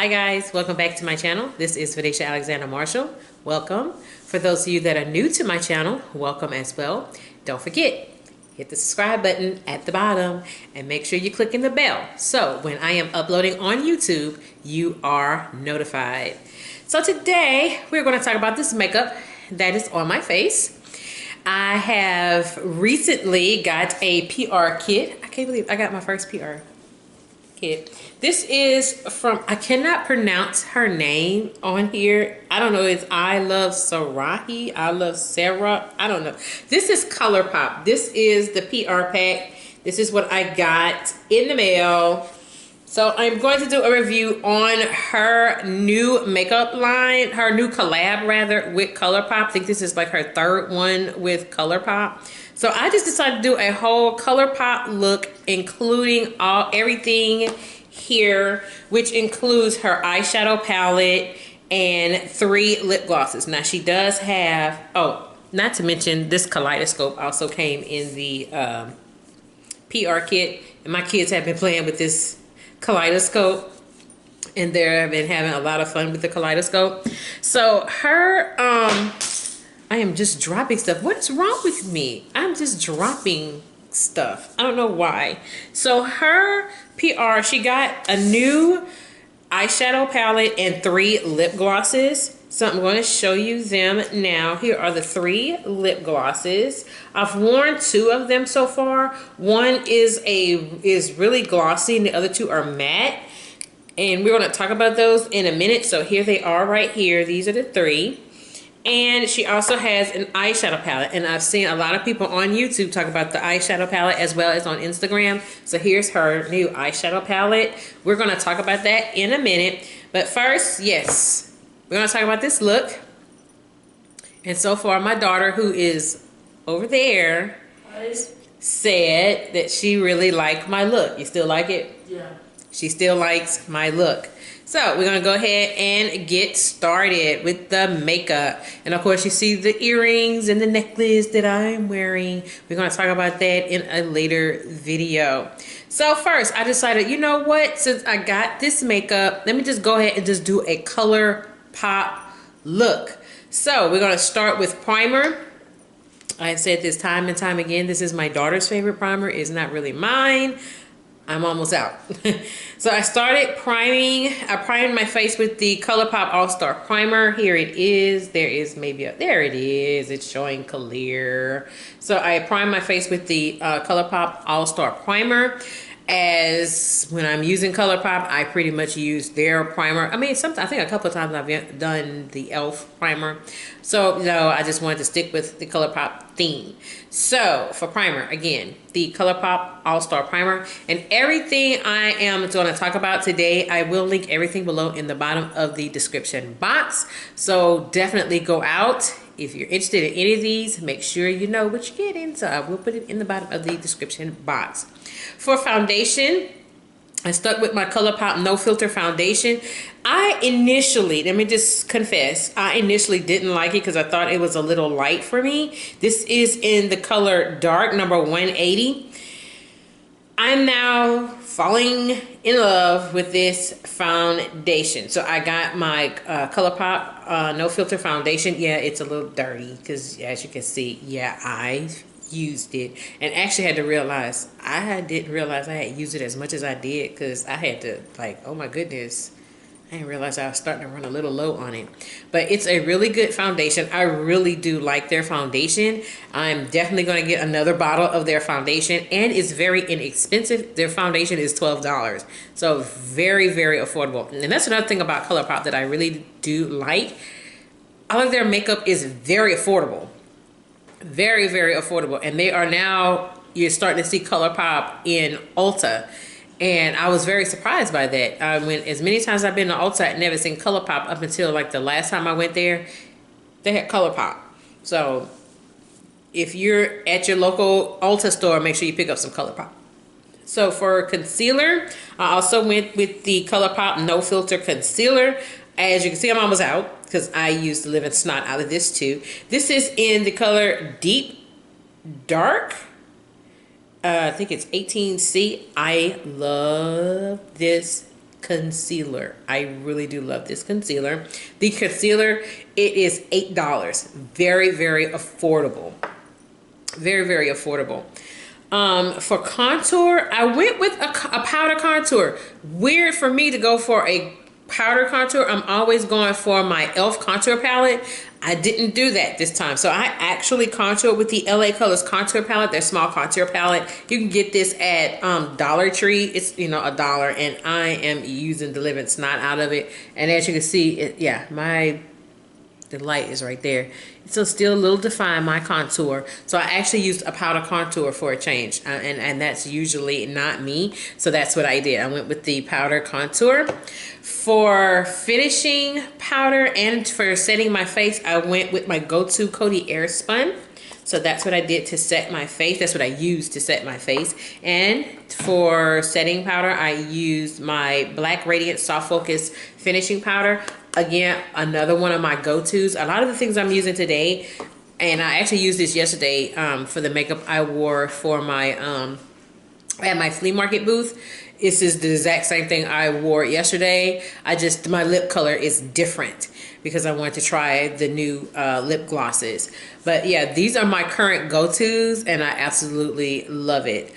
Hi guys, welcome back to my channel. This is Vidisha Alexander Marshall. Welcome. For those of you that are new to my channel, welcome as well. Don't forget, hit the subscribe button at the bottom and make sure you click in the bell. So when I am uploading on YouTube, you are notified. So today we're going to talk about this makeup that is on my face. I have recently got a PR kit. I can't believe I got my first PR kit. This is from, I cannot pronounce her name on here. I don't know, it's ILUVSARAHI, ILUVSARAHI, I don't know. This is Colourpop. This is the PR pack. This is what I got in the mail. So I'm going to do a review on her new makeup line, her new collab rather with Colourpop. I think this is like her third one with Colourpop. So I just decided to do a whole Colourpop look, including everything here, which includes her eyeshadow palette and 3 lip glosses. Now she does have, oh, not to mention this kaleidoscope also came in the PR kit. And my kids have been playing with this kaleidoscope and they've been having a lot of fun with the kaleidoscope. So her I am just dropping stuff. What's wrong with me? I'm just dropping stuff. I don't know why. So her PR, she got a new eyeshadow palette and 3 lip glosses. So I'm going to show you them now. Here are the 3 lip glosses. I've worn 2 of them so far. One is really glossy and the other 2 are matte. And we're going to talk about those in a minute. So here they are right here. These are the 3. And she also has an eyeshadow palette. And I've seen a lot of people on YouTube talk about the eyeshadow palette as well as on Instagram. So here's her new eyeshadow palette. We're going to talk about that in a minute. But first, yes, we're going to talk about this look. And so far, my daughter, who is over there, said that she really liked my look. You still like it? Yeah. She still likes my look. So we're going to go ahead and get started with the makeup. And of course you see the earrings and the necklace that I'm wearing. We're going to talk about that in a later video. So first I decided, you know what? Since I got this makeup, let me just go ahead and just do a Colourpop look. So we're going to start with primer. I've said this time and time again, this is my daughter's favorite primer. It's not really mine. I'm almost out. So I started priming. I primed my face with the Colourpop All-Star Primer. Here it is. There it is. It's showing clear. So I primed my face with the Colourpop All-Star Primer. As when I'm using Colourpop, I pretty much use their primer. I mean, I think a couple of times I've done the e.l.f. primer. So, no, I just wanted to stick with the Colourpop theme. So, for primer, again, the Colourpop All-Star Primer. And everything I am going to talk about today, I will link everything below in the bottom of the description box. So, definitely go out. If you're interested in any of these, make sure you know what you're getting. So, I will put it in the bottom of the description box. For foundation, I stuck with my Colourpop No Filter foundation. I initially, let me just confess, I initially didn't like it because I thought it was a little light for me. This is in the color Dark number 180. I'm now falling in love with this foundation. So I got my Colourpop No Filter foundation. Yeah, it's a little dirty because as you can see, yeah, I used it and actually had to realize I didn't realize I had used it as much as I did because I had to like, oh my goodness, I didn't realize I was starting to run a little low on it. But it's a really good foundation. I really do like their foundation. I'm definitely going to get another bottle of their foundation and it's very inexpensive. Their foundation is $12. So very, very affordable. And that's another thing about Colourpop that I really do like. All of their makeup is very affordable. Very, very affordable. And they are now, you're starting to see Colourpop in Ulta. And I was very surprised by that. I went as many times I've been to Ulta, I'd never seen Colourpop up until like the last time I went there. They had Colourpop. So if you're at your local Ulta store, make sure you pick up some Colourpop. So for concealer, I also went with the Colourpop No Filter Concealer. As you can see, I'm almost out because I used the living snot out of this too. This is in the color Deep Dark. I think it's 18C. I love this concealer. I really do love this concealer. The concealer, it is $8. Very, very affordable. Very, very affordable. For contour, I went with a powder contour. Weird for me to go for a powder contour. I'm always going for my e.l.f. contour palette. I didn't do that this time. So I actually contoured with the LA Colors contour palette, their small contour palette. You can get this at Dollar Tree. It's, you know, $1, and I am using the living snot out of it. And as you can see, the light is right there. So still a little defined, my contour. So I actually used a powder contour for a change. And that's usually not me. So that's what I did. I went with the powder contour. For finishing powder and for setting my face, I went with my go-to Coty Airspun. So that's what I did to set my face. That's what I used to set my face. And for setting powder, I used my Black Radiance Soft Focus Finishing Powder. Again, another one of my go-tos. A lot of the things I'm using today, and I actually used this yesterday for the makeup I wore for my at my flea market booth. This is the exact same thing I wore yesterday. My lip color is different because I wanted to try the new lip glosses. But yeah, these are my current go-tos, and I absolutely love it.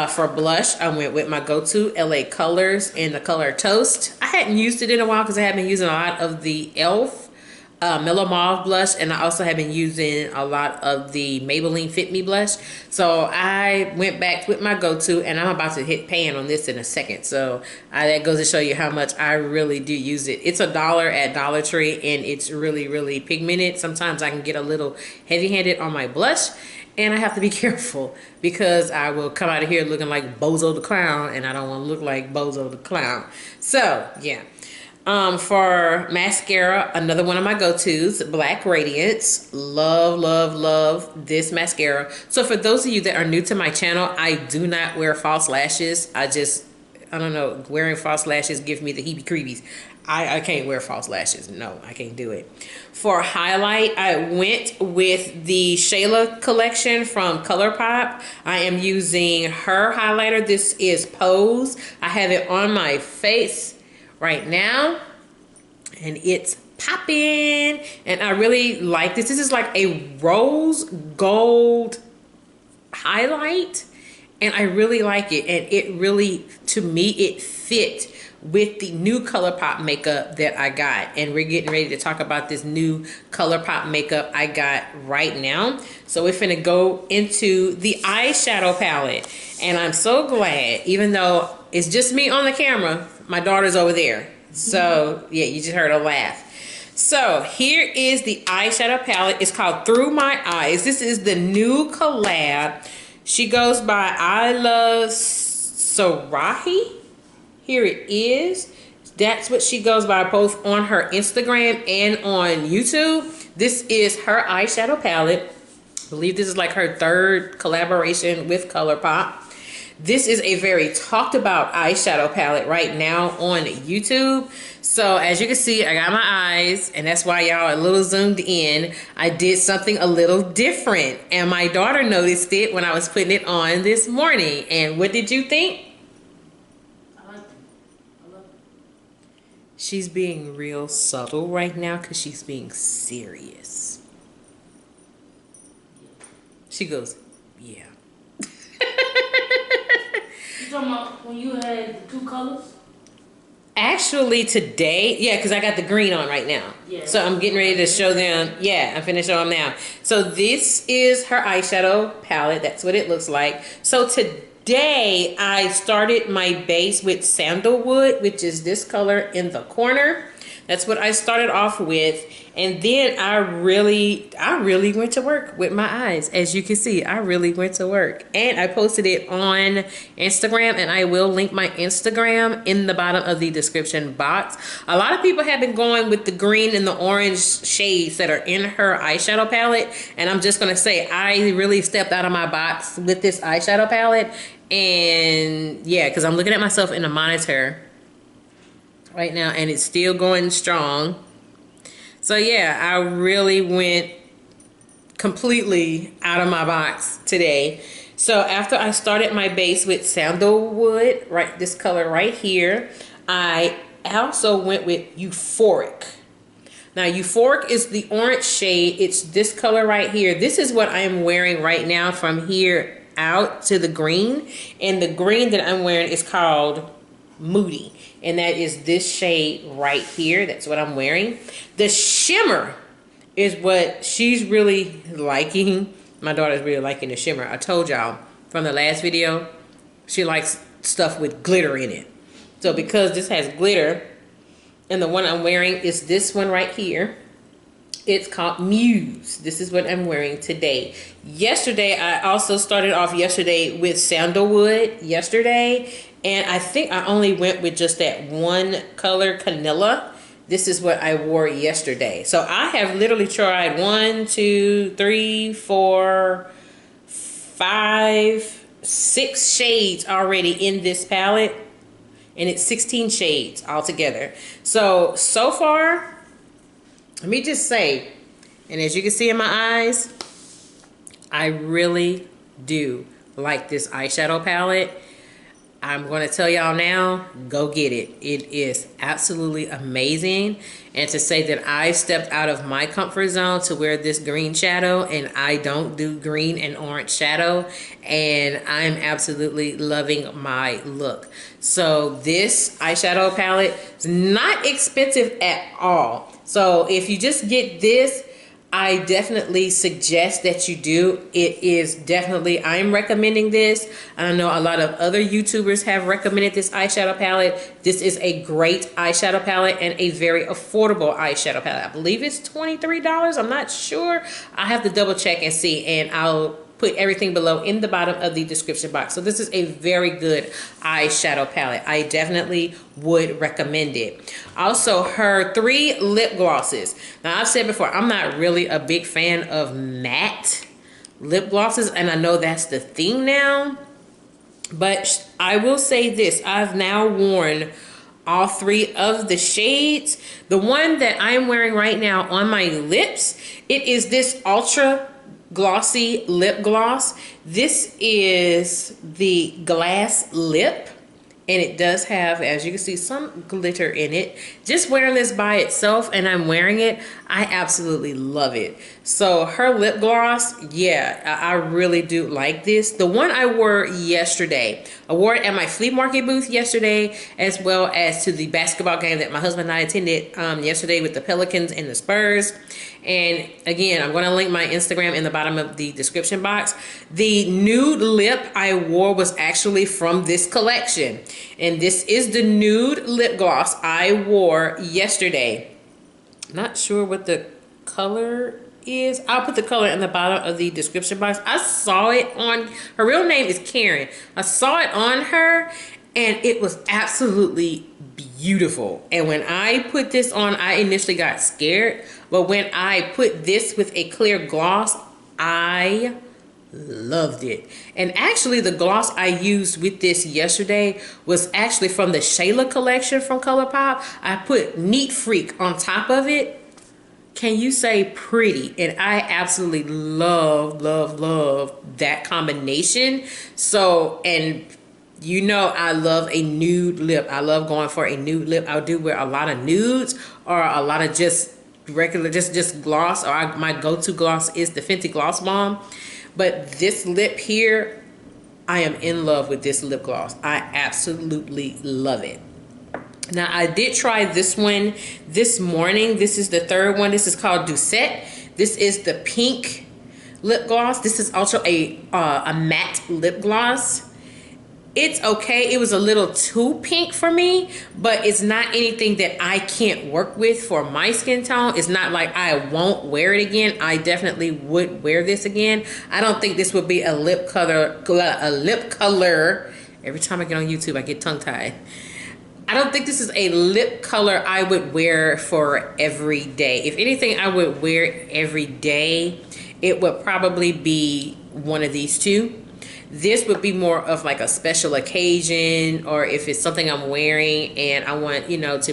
For blush, I went with my go-to LA Colors in the color Toast. I hadn't used it in a while because I had been using a lot of the e.l.f. Mellow Mauve blush, and I also have been using a lot of the Maybelline Fit Me blush. So I went back with my go-to, and I'm about to hit pan on this in a second. So that goes to show you how much I really do use it. It's $1 at Dollar Tree, and it's really, really pigmented. Sometimes I can get a little heavy-handed on my blush, and I have to be careful because I will come out of here looking like Bozo the Clown, and I don't want to look like Bozo the Clown. So, yeah. For mascara, another one of my go-tos, Black Radiance. Love, love, love this mascara. So for those of you that are new to my channel, I do not wear false lashes. I don't know, wearing false lashes gives me the heebie-creebies. I can't wear false lashes. No, I can't do it. For highlight, I went with the Shayla collection from Colourpop. I am using her highlighter. This is Pose. I have it on my face right now, and it's popping. And I really like this. This is like a rose gold highlight, and I really like it. And it really, to me, it fit with the new Colourpop makeup that I got. And we're getting ready to talk about this new Colourpop makeup I got right now. So we're finna go into the eyeshadow palette. And I'm so glad, even though it's just me on the camera, my daughter's over there. So yeah, you just heard her laugh. So here is the eyeshadow palette. It's called Through My Eyes. This is the new collab. She goes by ILUVSARAHI. Here it is. That's what she goes by both on her Instagram and on YouTube. This is her eyeshadow palette. I believe this is like her third collaboration with Colourpop. This is a very talked about eyeshadow palette right now on YouTube. So as you can see, I got my eyes, and that's why y'all are a little zoomed in. I did something a little different, and my daughter noticed it when I was putting it on this morning. And what did you think? She's being real subtle right now because she's being serious. She goes, yeah. You talking about when you had the two colors? Actually today, yeah, because I got the green on right now. Yeah. So I'm getting ready to show them. Yeah, I'm finna show them now. So this is her eyeshadow palette. That's what it looks like. So today I started my base with Sandalwood, which is this color in the corner. That's what I started off with. And then I really went to work with my eyes. As you can see, I really went to work. And I posted it on Instagram, and I will link my Instagram in the bottom of the description box. A lot of people have been going with the green and the orange shades that are in her eyeshadow palette. And I'm just gonna say, I really stepped out of my box with this eyeshadow palette. And yeah, because I'm looking at myself in the monitor right now, and it's still going strong. So yeah, I really went completely out of my box today. So after I started my base with Sandalwood, right, this color right here, I also went with Euphoric. Now, Euphoric is the orange shade. It's this color right here. This is what I am wearing right now from here out to the green. And the green that I'm wearing is called Moody. And that is this shade right here. That's what I'm wearing. The shimmer is what she's really liking. My daughter's really liking the shimmer. I told y'all from the last video, she likes stuff with glitter in it. So because this has glitter, and the one I'm wearing is this one right here. It's called Muse. This is what I'm wearing today. Yesterday, I also started off yesterday with Sandalwood yesterday. And I think I only went with just that one color, Canilla. This is what I wore yesterday. So I have literally tried 1, 2, 3, 4, 5, 6 shades already in this palette. And it's 16 shades altogether. So far, let me just say, and as you can see in my eyes, I really do like this eyeshadow palette. I'm going to tell y'all now, go get it. It is absolutely amazing. And to say that I stepped out of my comfort zone to wear this green shadow, and I don't do green and orange shadow, and I'm absolutely loving my look. So this eyeshadow palette is not expensive at all. So if you just get this, I definitely suggest that you do. It is definitely, I'm recommending this. I know a lot of other YouTubers have recommended this eyeshadow palette. This is a great eyeshadow palette and a very affordable eyeshadow palette. I believe it's $23. I'm not sure. I have to double check and see, and I'll put everything below in the bottom of the description box. So this is a very good eyeshadow palette. I definitely would recommend it. Also, her 3 lip glosses. Now, I've said before, I'm not really a big fan of matte lip glosses, and I know that's the thing now. But I will say this, I've now worn all 3 of the shades. The one that I'm wearing right now on my lips, it is this Ultra Glossy lip gloss. This is the Glass Lip, and it does have, as you can see, some glitter in it. Just wearing this by itself, and I'm wearing it, I absolutely love it. So her lip gloss, yeah, I really do like this. The one I wore yesterday, I wore it at my flea market booth yesterday, as well as to the basketball game that my husband and I attended yesterday with the Pelicans and the Spurs. And again, I'm going to link my Instagram in the bottom of the description box. The nude lip I wore was actually from this collection. And this is the nude lip gloss I wore yesterday. Not sure what the color is. I'll put the color in the bottom of the description box. I saw it on, her real name is Karen. I saw it on her, and it was absolutely beautiful. And when I put this on, I initially got scared. But when I put this with a clear gloss, I loved it. And actually, the gloss I used with this yesterday was actually from the Shayla collection from Colourpop. I put Neat Freak on top of it. Can you say pretty? And I absolutely love, love, love that combination. So, and you know I love a nude lip. I love going for a nude lip. I do wear a lot of nudes or a lot of just regular, just gloss. Or my go-to gloss is the Fenty Gloss Bomb. But this lip here, I am in love with this lip gloss. I absolutely love it. Now, I did try this one this morning. This is the 3rd one. This is called Dulcet. This is the pink lip gloss. This is also a matte lip gloss. It's okay. It was a little too pink for me, but it's not anything that I can't work with for my skin tone. It's not like I won't wear it again. I definitely would wear this again. I don't think this would be a lip color. Every time I get on YouTube, I get tongue-tied. I don't think this is a lip color I would wear for every day. If anything I would wear every day, it would probably be one of these two. This would be more of like a special occasion, or if it's something I'm wearing and I want, you know, to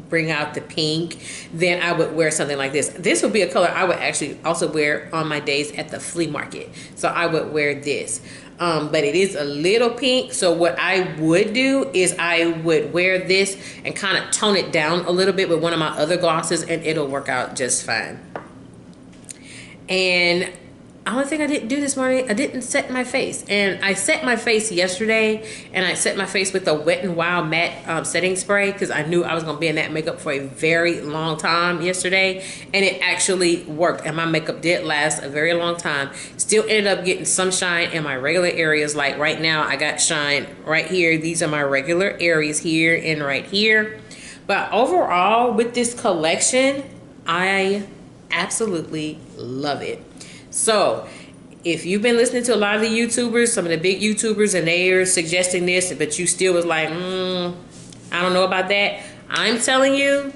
bring out the pink, then I would wear something like this. This would be a color I would actually also wear on my days at the flea market. So I would wear this. but it is a little pink. So what I would do is I would wear this and kind of tone it down a little bit with one of my other glosses, and it'll work out just fine. And the only thing I didn't do this morning, I didn't set my face. And I set my face yesterday, and I set my face with a Wet n Wild matte setting spray because I knew I was going to be in that makeup for a very long time yesterday. And it actually worked, and my makeup did last a very long time. Still ended up getting some shine in my regular areas. Like right now, I got shine right here. These are my regular areas here and right here. But overall, with this collection, I absolutely love it. So if you've been listening to a lot of the YouTubers, some of the big YouTubers, and they are suggesting this, but you still was like, I don't know about that, I'm telling you,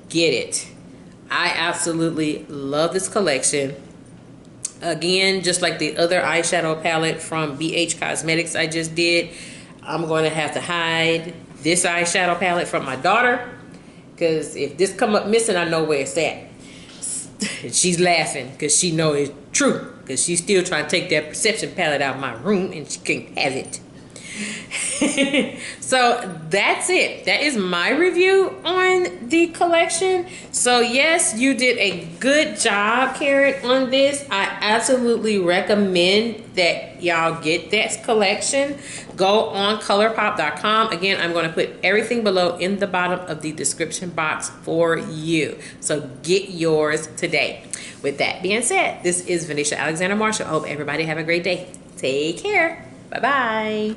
get it. I absolutely love this collection. Again, just like the other eyeshadow palette from BH Cosmetics I just did, I'm going to have to hide this eyeshadow palette from my daughter, because if this come up missing, I know where it's at. She's laughing because she knows it's true, because she's still trying to take that Perception palette out of my room and she can't have it. So that's it. That is my review on the collection. So yes, you did a good job, Carrot, on this. I absolutely recommend that y'all get that collection. Go on Colourpop.com. Again, I'm going to put everything below in the bottom of the description box for you. So get yours today. With that being said, this is Venetia Alexander Marshall. I hope everybody have a great day. Take care. Bye-bye.